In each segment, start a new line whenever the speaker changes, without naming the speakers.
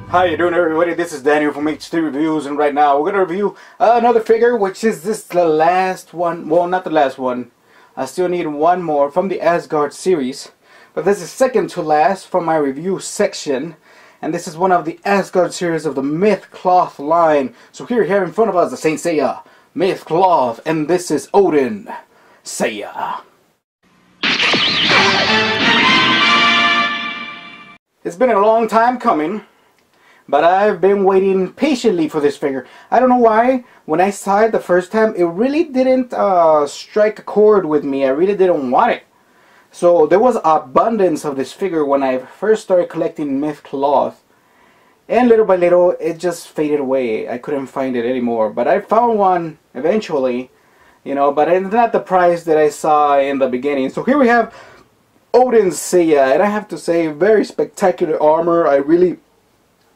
How you doing, everybody? This is Daniel from HT Reviews, and right now we're going to review another figure, which is the last one. Well, not the last one. I still need one more from the Asgard series, but this is second to last from my review section, and this is one of the Asgard series of the Myth Cloth line. So here in front of us, the Saint Seiya Myth Cloth, and this is Oden Seiya. It's been a long time coming, but I've been waiting patiently for this figure. I don't know why. When I saw it the first time, it really didn't strike a chord with me. I really didn't want it. So there was abundance of this figure when I first started collecting Myth Cloth. And little by little, it just faded away. I couldn't find it anymore. But I found one eventually, you know, but it's not the price that I saw in the beginning. So here we have Oden Seiya, and I have to say, very spectacular armor. I really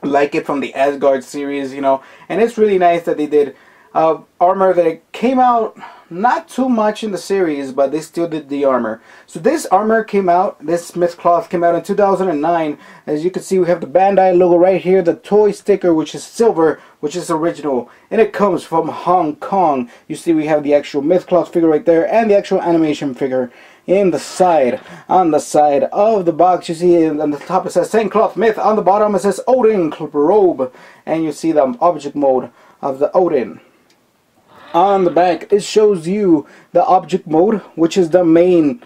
like it from the Asgard series, you know, and it's really nice that they did armor that came out not too much in the series, but they still did the armor. So this armor came out, this Myth Cloth came out in 2009. As you can see, we have the Bandai logo right here, the toy sticker, which is silver, which is original, and it comes from Hong Kong. You see we have the actual Myth Cloth figure right there, and the actual animation figure in the side. On the side of the box, you see on the top it says Saint Cloth Myth, on the bottom it says Oden robe, and you see the object mode of the Oden. On the back it shows you the object mode, which is the main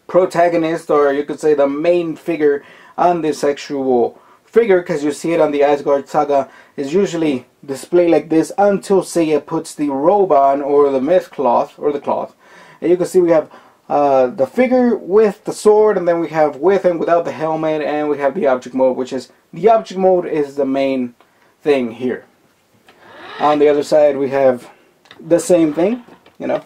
protagonist, or you could say the main figure on this actual figure, because you see it on the Asgard saga is usually displayed like this until Seiya puts the robe on, or the Myth Cloth, or the cloth. And you can see we have the figure with the sword, and then we have with and without the helmet, and we have the object mode, which is the object mode is the main thing here. On the other side we have the same thing, you know.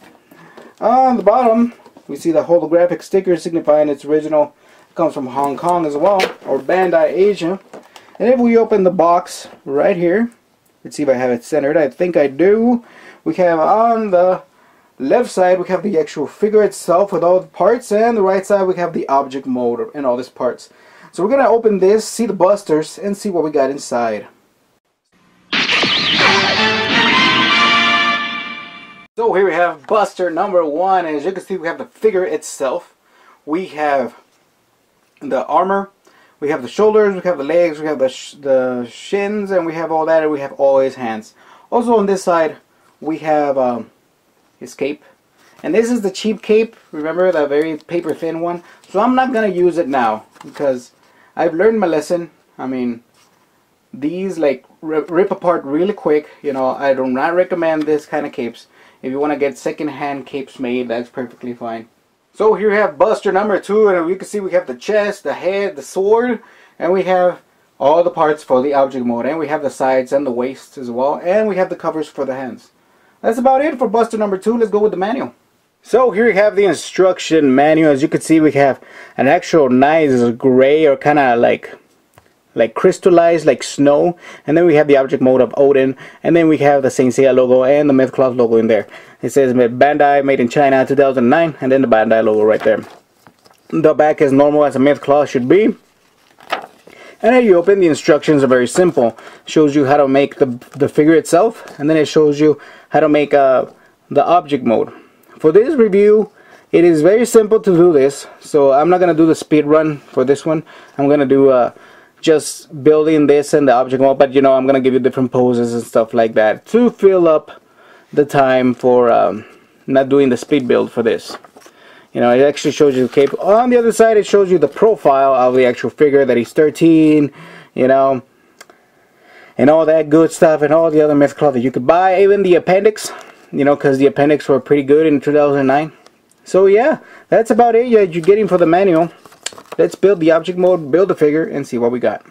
On the bottom we see the holographic sticker signifying its original. It comes from Hong Kong as well, or Bandai Asia. And if we open the box right here, let's see if I have it centered. I think I do. We have on the left side we have the actual figure itself with all the parts, and the right side we have the object mode and all these parts. So we're gonna open this, see the busters, and see what we got inside. So here we have buster number one. As you can see, we have the figure itself, we have the armor, we have the shoulders, we have the legs, we have the shins, and we have all that, and we have all his hands. Also on this side we have his cape, and this is the cheap cape, remember, the very paper thin one. So I'm not gonna use it now because I've learned my lesson. I mean, these like rip apart really quick, you know. I do not recommend this kind of capes. If you want to get second-hand capes made, that's perfectly fine. So here we have buster number two, and you can see we have the chest, the head, the sword, and we have all the parts for the object mode, and we have the sides and the waist as well, and we have the covers for the hands. That's about it for buster number two. Let's go with the manual. So here we have the instruction manual. As you can see, we have an actual nice gray, or kind of like crystallized like snow, and then we have the object mode of Oden, and then we have the Saint Seiya logo and the Myth Cloth logo in there. It says Bandai, made in China 2009, and then the Bandai logo right there. The back is normal as a Myth Cloth should be, and then you open. The instructions are very simple. It shows you how to make the figure itself, and then it shows you how to make the object mode. For this review, it is very simple to do this, so I'm not gonna do the speed run for this one. I'm gonna do just building this and the object mode, but you know, I'm gonna give you different poses and stuff like that to fill up the time for not doing the speed build for this. You know, it actually shows you the cape. On the other side it shows you the profile of the actual figure, that he's 13, you know, and all that good stuff, and all the other Myth Cloth that you could buy, even the appendix, you know, because the appendix were pretty good in 2009. So yeah, that's about it. You're getting for the manual. Let's build the object mode, build the figure, and see what we got.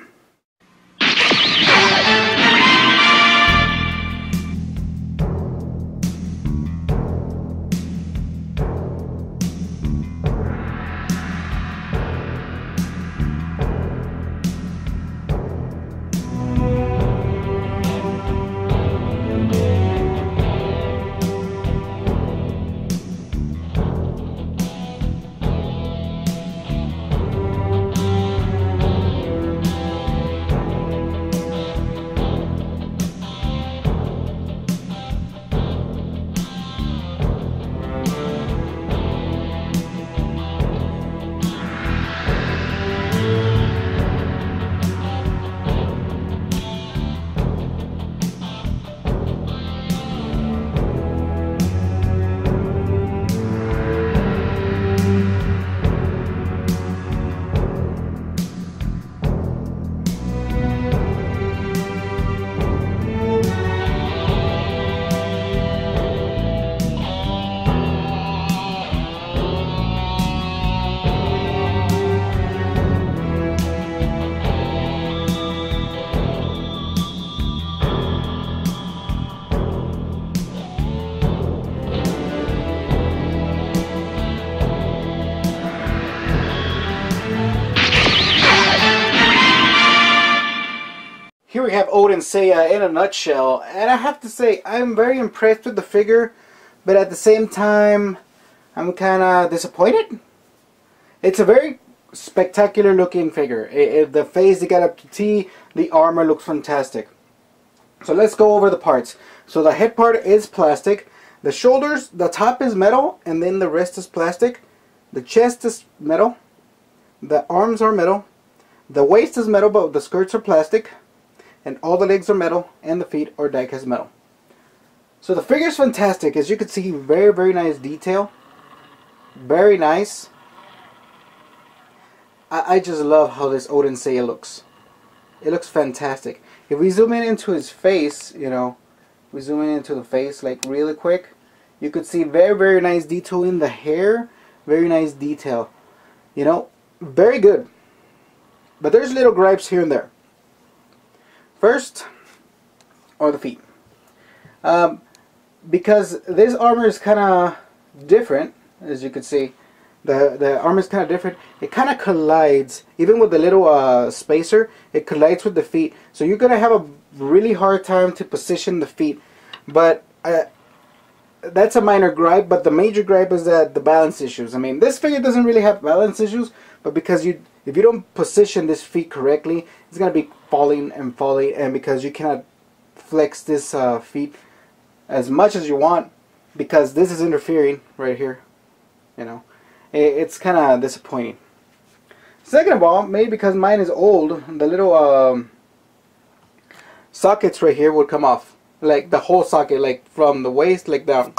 here we have Oden Seiya in a nutshell, and I have to say I'm very impressed with the figure, but at the same time I'm kind of disappointed. It's a very spectacular looking figure. The face they got up to T, the armor looks fantastic. So let's go over the parts. So the head part is plastic, the shoulders, the top is metal, and then the rest is plastic. The chest is metal, the arms are metal, the waist is metal but the skirts are plastic, and all the legs are metal, and the feet are die-cast metal. So the figure is fantastic. As you can see, very nice detail. Very nice. I just love how this Oden Seiya looks. It looks fantastic. If we zoom in into his face, you know, we zoom in into the face like really quick, you could see very nice detail in the hair. Very nice detail. You know, very good. But there's little gripes here and there. First, are the feet. Because this armor is kind of different, as you can see. The armor is kind of different. It kind of collides, even with the little spacer, it collides with the feet. So you're going to have a really hard time to position the feet. But that's a minor gripe, but the major gripe is that the balance issues. I mean, this figure doesn't really have balance issues, but because if you don't position this feet correctly, it's going to be falling, and because you cannot flex this feet as much as you want, because this is interfering right here, you know. It's kind of disappointing. Second of all, maybe because mine is old, the little sockets right here would come off. Like the whole socket, like from the waist, like down.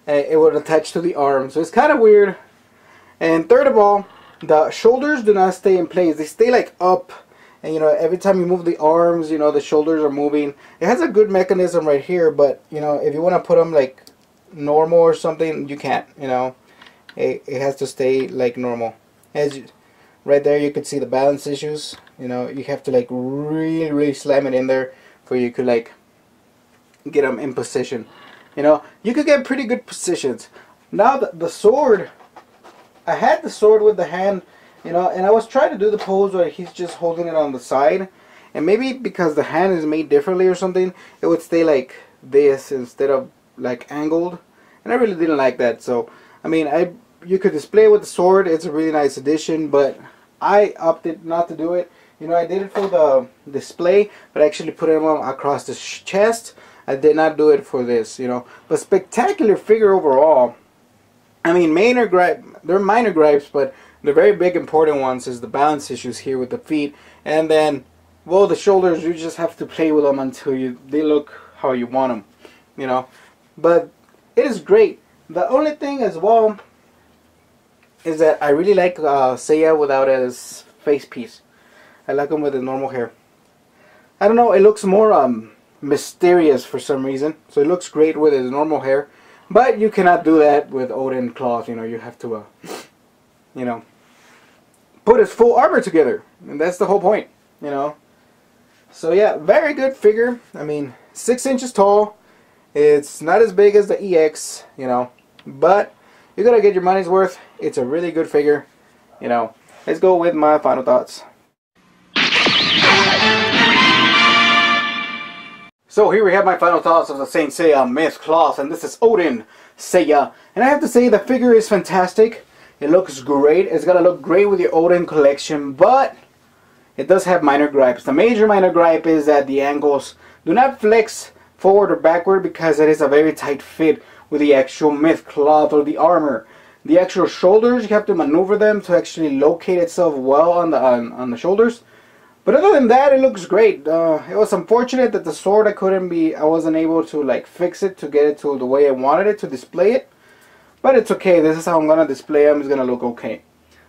It would attach to the arm. So it's kind of weird. And third of all, the shoulders do not stay in place. They stay like up. And you know, every time you move the arms, you know, the shoulders are moving. It has a good mechanism right here, but you know, if you want to put them like normal or something, you can't, you know. It has to stay like normal. Right there you could see the balance issues. You know, you have to like really slam it in there for you could like get them in position. You know, you could get pretty good positions. Now the sword, I had the sword with the hand, you know, and I was trying to do the pose where he's just holding it on the side, and maybe because the hand is made differently or something, it would stay like this instead of like angled, and I really didn't like that. So I mean, you could display it with the sword. It's a really nice addition, but I opted not to do it. You know, I did it for the display, but I actually put it across the chest. I did not do it for this, you know. But spectacular figure overall. I mean, they're minor gripes, but the very big important ones is the balance issues here with the feet, and then, well, the shoulders. You just have to play with them until they look how you want them, you know. But it is great. The only thing as well is that I really like Seiya without his face piece. I like him with his normal hair. I don't know, it looks more mysterious for some reason. So it looks great with his normal hair. But you cannot do that with Oden cloth. You know, you have to, you know, put his full armor together. And that's the whole point, you know. So yeah, very good figure. I mean, 6 inches tall. It's not as big as the EX, you know, but you're going to get your money's worth. It's a really good figure, you know. Let's go with my final thoughts. So here we have my final thoughts of the Saint Seiya Myth Cloth, and this is Oden Seiya. And I have to say the figure is fantastic. It looks great. It's going to look great with your Oden collection, but it does have minor gripes. The major minor gripe is that the angles do not flex forward or backward because it is a very tight fit with the actual myth cloth or the armor. The actual shoulders, you have to maneuver them to actually locate itself well on the shoulders. But other than that, it looks great. It was unfortunate that the sword I wasn't able to like fix it to get it to the way I wanted it to display it. But it's okay. This is how I'm gonna display them. It's gonna look okay.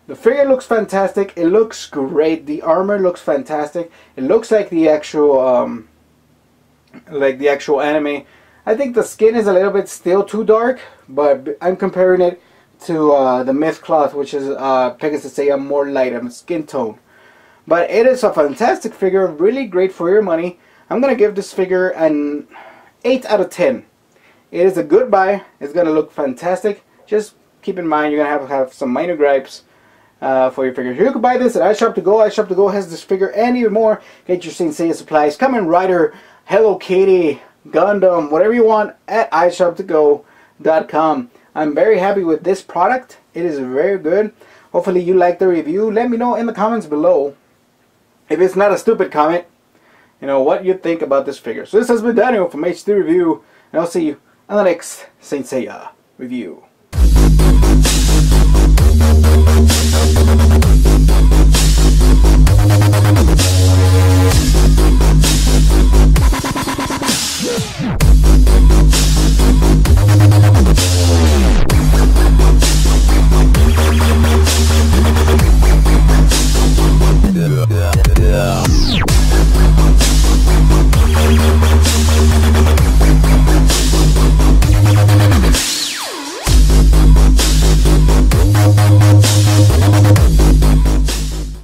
The figure looks fantastic. It looks great. The armor looks fantastic. It looks like the actual anime. I think the skin is a little bit still too dark, but I'm comparing it to the Myth Cloth, which is Pegasus Seiya more light of skin tone. But it is a fantastic figure, really great for your money. I'm gonna give this figure an 8 out of 10. It is a good buy. It's gonna look fantastic. Just keep in mind you're gonna have some minor gripes, for your figures. You can buy this at iShop2Go. iShop2Go has this figure and even more. Get your Saint Seiya supplies, Kamen Rider, Hello Kitty, Gundam, whatever you want at iShop2Go.com. I'm very happy with this product. It is very good. Hopefully you like the review. Let me know in the comments below, if it's not a stupid comment, you know, what you think about this figure. So this has been Daniel from HD Review, and I'll see you on the next Saint Seiya review.